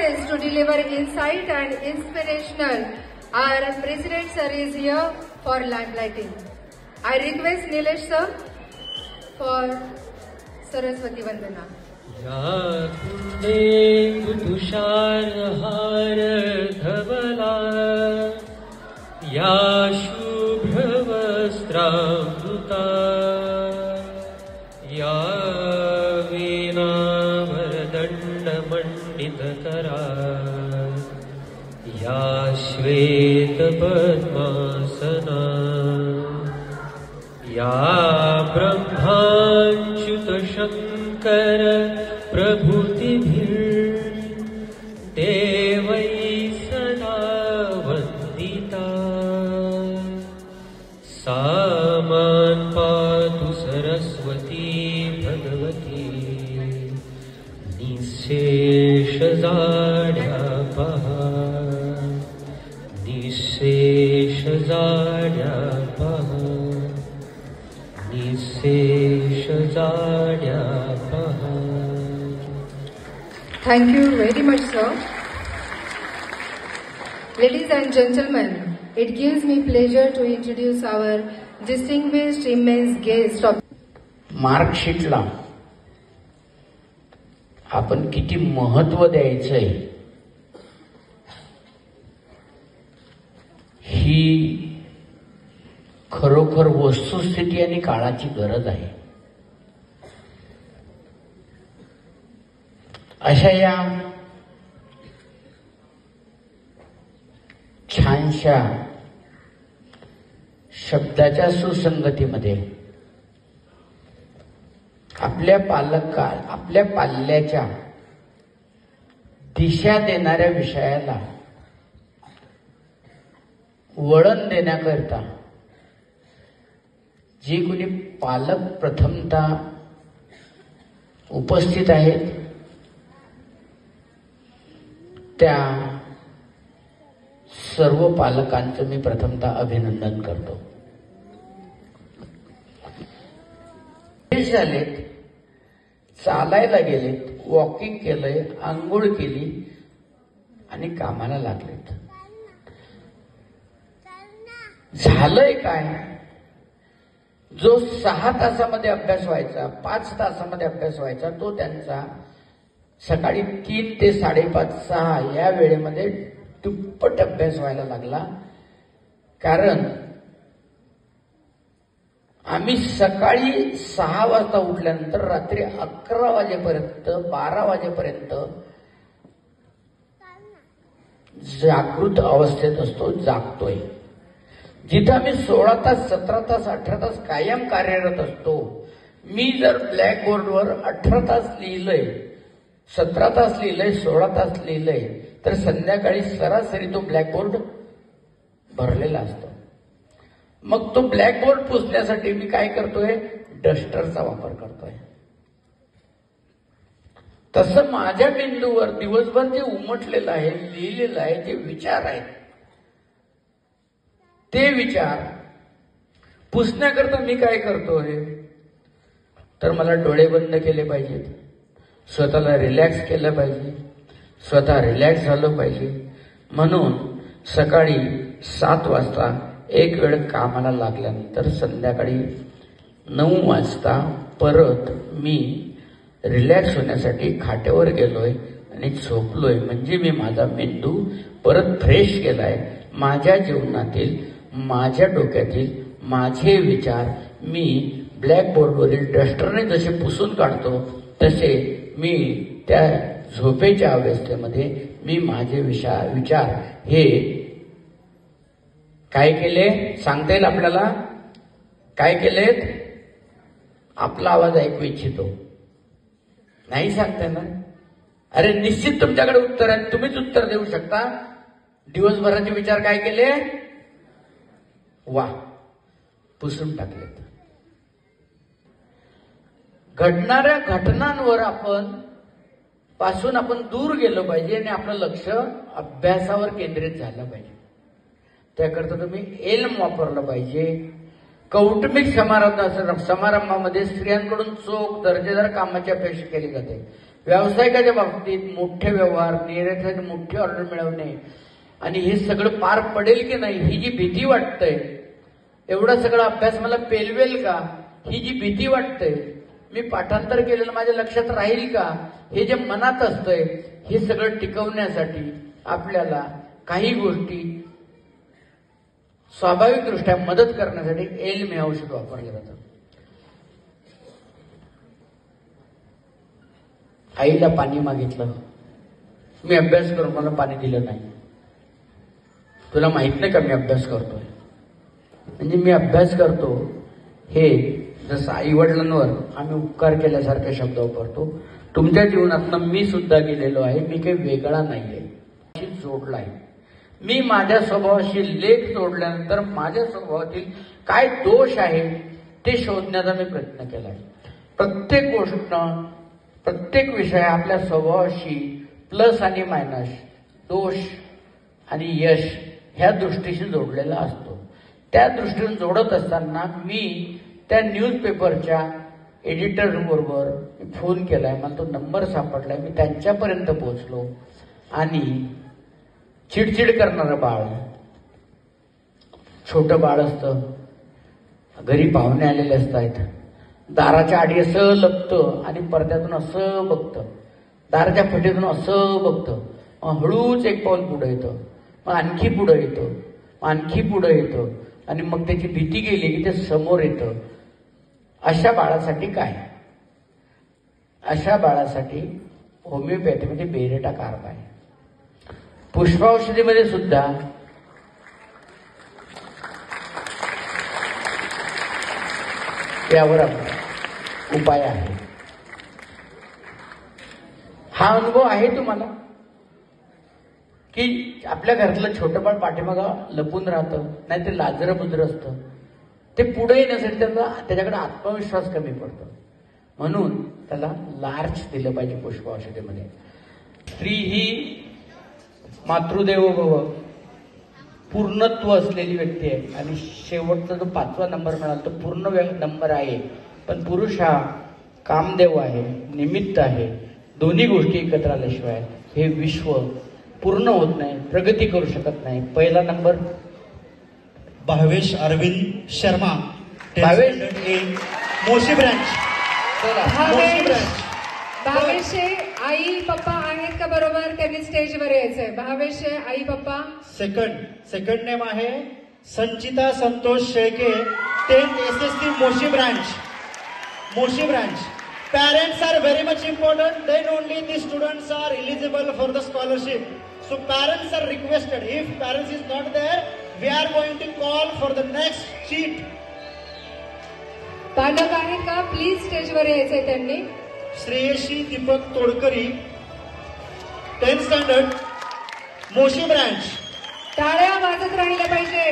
poised to deliver insight and inspirational. Our President sir is here for lamplighting. I request Nilesh sir for Saraswati Vandana. या कुंदे तुषार हार धवला या शुभ्र वस्त्रामृता या वीणावरदंड मंडितकरा या श्वेत पद्मासना या ब्रह्माच्युत शंकर प्रभूतिभिः देवै सदा वन्दिता सा मां पातु Saraswati Bhagwati निःशेषजाड्यापः निःशेषजाड्यापः निःशेषजाड्यापः. Thank you very much, sir. Ladies and gentlemen, it gives me pleasure to introduce our distinguished immense guest of मार्कशीटला आपण किती महत्व द्यायचंय ही खरोखर वस्तुस्थिती आणि काळाची गरज आहे. अशा या छानशा शब्दाच्या सुसंगतीमध्ये आपल्या पाल्याच्या दिशा देणाऱ्या विषयाला वळण देण्याकरता जे कोणी पालक प्रथमतः उपस्थित आहेत त्या सर्व पालकांचं मी प्रथमतः अभिनंदन करतो. झालेत, चालायला गेलेत, वॉकिंग केलंय, आंघोळ केली आणि कामाला लागलेत. झालंय काय? जो 6 तासामध्ये अभ्यास व्हायचा, 5 तासामध्ये अभ्यास व्हायचा, तो त्यांचा सकाळी 3 ते 5:30-6 या वेळेमध्ये दुप्पट अभ्यास व्हायला लागला. कारण आम्ही सकाळी 6 वाजता उठल्यानंतर रात्री 11 वाजेपर्यंत 12 वाजेपर्यंत जागृत अवस्थेत असतो, जागतोय. जिथं आम्ही 16 तास 17 तास 18 तास कायम कार्यरत असतो. मी जर ब्लॅकबोर्डवर 18 तास लिहिलंय, 17 तास लिहिलंय, 16 तास लिहिलंय, तर संध्याकाळी सरासरी तो ब्लॅकबोर्ड भरलेला असतो. मग तो ब्लॅकबोर्ड पुसण्यासाठी मी काय करतोय? डस्टरचा वापर करतोय. तसं माझ्या बिंदूवर दिवसभर जे उमटलेलं आहे, लिहिलेलं आहे, जे विचार आहेत, ते विचार पुसण्याकरता मी काय करतोय? तर मला डोळे बंद केले पाहिजेत, स्वतःला रिलॅक्स केलं पाहिजे, स्वतः रिलॅक्स झालं पाहिजे. म्हणून सकाळी 7 वाजता एक वेळ कामाला लागल्यानंतर संध्याकाळी 9 वाजता परत मी रिलॅक्स होण्यासाठी खाटेवर गेलोय आणि झोपलोय. म्हणजे मी माझा मेंदू परत फ्रेश केलाय. माझ्या जीवनातील, माझ्या डोक्यातील माझे विचार मी ब्लॅकबोर्डवरील डस्टरने जसे पुसून काढतो, तसे मी त्या झोपेच्या अवस्थेमध्ये मी माझे विचार हे काय केले सांगता येईल आपल्याला? काय केलेत? आपला आवाज ऐकू इच्छितो, नाही सांगता येणार? अरे निश्चित तुमच्याकडे उत्तर आहे, तुम्हीच उत्तर देऊ शकता. दिवसभराचे विचार काय केले? वा, पुसून टाकलेत. घडणाऱ्या घटनांवर आपण दूर गेलो पाहिजे आणि आपलं लक्ष अभ्यासावर केंद्रित झालं पाहिजे. त्याकरता तुम्ही एल्म वापरलं पाहिजे. कौटुंबिक समारंभामध्ये स्त्रियांकडून चोख दर्जेदार कामाची अपेक्षा केली जाते. व्यावसायिकाच्या बाबतीत मोठे व्यवहार, निर्यातीसाठी मोठी ऑर्डर मिळवणे आणि हे सगळं पार पडेल की नाही ही जी भीती वाटतंय, एवढा सगळा अभ्यास मला पेलवेल का ही जी भीती वाटतंय, मी पाठांतर केलेलं माझ्या लक्षात राहील का हे जे मनात असतंय, हे सगळं टिकवण्यासाठी आपल्याला काही गोष्टी स्वाभाविकदृष्ट्या मदत करण्यासाठी एल्म हे औषध वापरलं जातं. आईला पाणी मागितलं, मी अभ्यास करून मला पाणी दिलं नाही. तुला माहित नाही का मी अभ्यास करतोय? म्हणजे मी अभ्यास करतो हे जसं आई वडिलांवर आम्ही उपकार केल्यासारखे शब्द वापरतो. तुमच्या जीवनातनं मी सुद्धा गेलेलो आहे. मी काही वेगळा नाहीये, जोडलाय. मी माझ्या स्वभावाशी लेख जोडल्यानंतर माझ्या स्वभावातील काय दोष आहे ते शोधण्याचा मी प्रयत्न केलाय. प्रत्येक गोष्ट, प्रत्येक विषय आपल्या स्वभावाशी प्लस आणि मायनस, दोष आणि यश ह्या दृष्टीशी जोडलेला असतो. त्या दृष्टीने जोडत असताना मी त्या न्यूजपेपरच्या एडिटर बरोबर फोन केलाय, मला तो नंबर सापडलाय. मी त्यांच्यापर्यंत पोहोचलो आणि चिडचिड करणारं बाळ, छोटं बाळ असतं, घरी पाहुणे आलेले असतात, दाराच्या आडी असं लपतं आणि पडद्यातून असं बघतं, दाराच्या फटीतून असं बघतं, मग हळूच एक पाऊल पुढे येतं, मग आणखी पुढे येतं, मग आणखी पुढे येतं आणि मग त्याची भीती गेली की ते समोर येतं. अशा बाळासाठी काय? अशा बाळासाठी होमिओपॅथीमध्ये बेरेटा कार्ब आहे. पुष्पाऔषधीमध्ये सुद्धा यावर उपाय आहे. हा अनुभव आहे तुम्हाला की आपल्या घरातलं छोटं बाळ पाठीमागं लपून राहतं, नाही ते लाजरं बुजरं असतं, ते पुढे येण्यासाठी त्याच्याकडे आत्मविश्वास कमी पडतो. म्हणून त्याला लार्च दिलं पाहिजे पुष्पाऔषधीमध्ये. स्त्री ही मातृदेवो भव, पूर्णत्व असलेली व्यक्ती आहे आणि शेवटचा जो 5वा नंबर मिळाला तो पूर्ण नंबर आहे. पण पुरुष हा कामदेव आहे, निमित्त आहे. दोन्ही गोष्टी एकत्र आल्याशिवाय हे विश्व पूर्ण होत नाही, प्रगती करू शकत नाही. पहिला number Bhavesh Arvind Sharma, Bhavesh Moshi branch. Moshi branch. भावेशचे आई पप्पा आहेत का बरोबर? त्यांनी स्टेजवर यायचंय. भावेशचे आई पप्पा. सेकंड नेम आहे Sanchita Santosh Shelke, 10th SSC Moshi branch. Moshi branch. Parents are very much important. Then only the students are eligible for the scholarship. So parents are requested. If parents is not there, we are going to call for the next sheet. पालक आहेत का? Please स्टेजवर यायचंय त्यांनी. Shreyashi Deepak Todkari, 10th standard, Moshi branch. टाळ्या वाजत राहिल्या पाहिजे,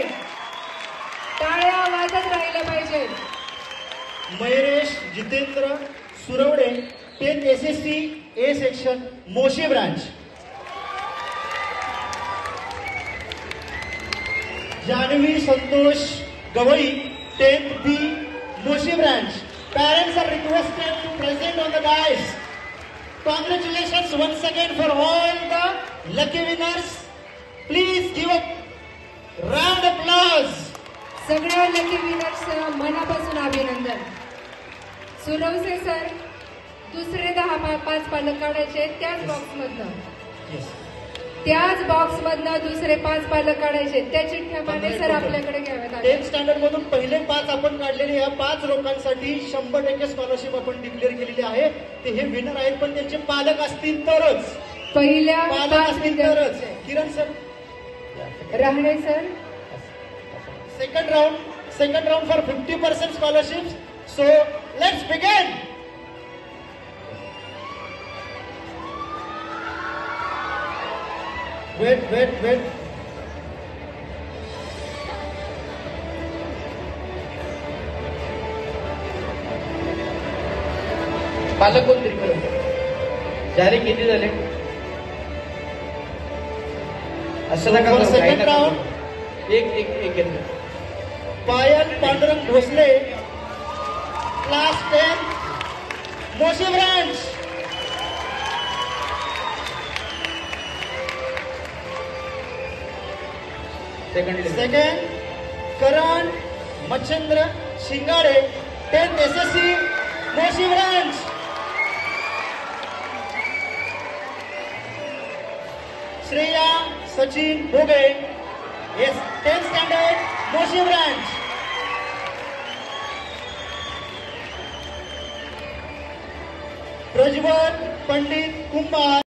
टाळ्या वाजत राहिल्या पाहिजे. Mayuresh Jitendra Suravade, 10th SSC A section, Moshi branch. Janvi Santosh Gawai, 10th B, Moshi branch. Parents are requested to present on the dais. Congratulations once again for all the lucky winners. Please give a round of applause. सगळ्या lucky विनर्सचं मनापासून अभिनंदन. Suravase sir, दुसरे 5 पालक काढायचे त्याच बॉक्समधनं. त्याच बॉक्समधनं दुसरे 5 पालक काढायचे. त्या चिठ्ठ्या माने सर आपल्याकडे घ्याव्यात. 10th स्टँडर्ड मधून पहिले 5 आपण काढलेले, या 5 लोकांसाठी 100% स्कॉलरशिप आपण डिक्लेअर केलेली आहे. ते हे विनर आहेत, पण त्यांचे पालक असतील तरच. पहिल्या पालक असतील तरच. Kiran sir, Rahane sir. Second round for 50% scholarship. So let's begin. Wait. पालक कोणतरी करून जारी किती झाले असं नका. सेकंड राउंड एक Payal Pandurang Bhosale, class 10, Moshi branch. Second, Karan Machindra Shingade, 10th SSC, Moshi branch. Shreya Sachin Boge, yes, 10th standard, Moshi branch. Prajwal Pandit Kumar,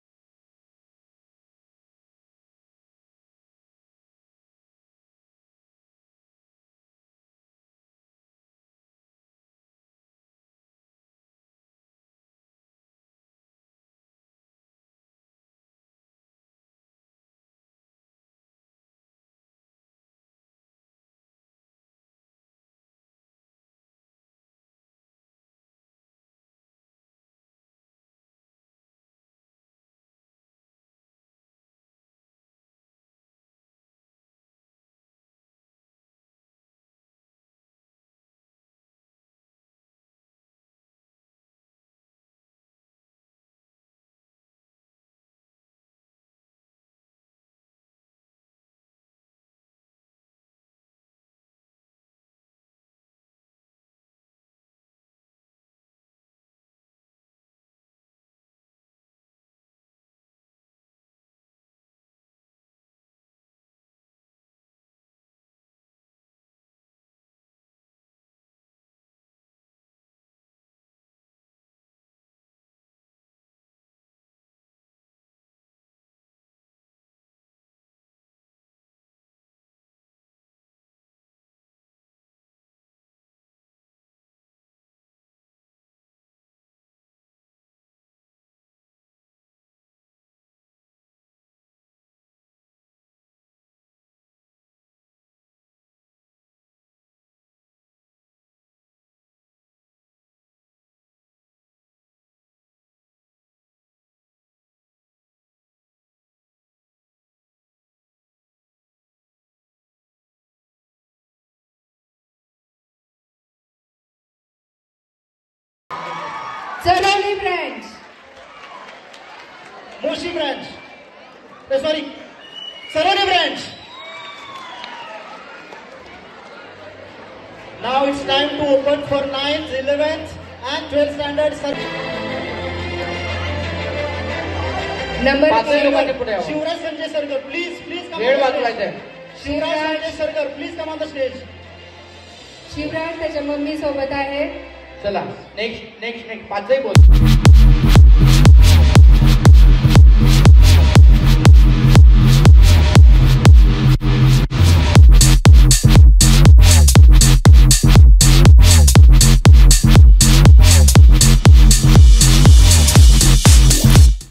Saroli branch. Moshi branch. Sorry, Saroli branch. Now it's time to open for 9th, 11th and 12th standard. Number पाचही 8. लोकांनी पुढे यावं. Shivraj Sanjay Sarkar, please come वेळ on the वाचवायचा stage. आहे. Shivraj Sanjay Sarkar, please come on the stage. Shivraj त्याच्या mummy सोबत आहे. चला नेक्स्ट पाचही बोल.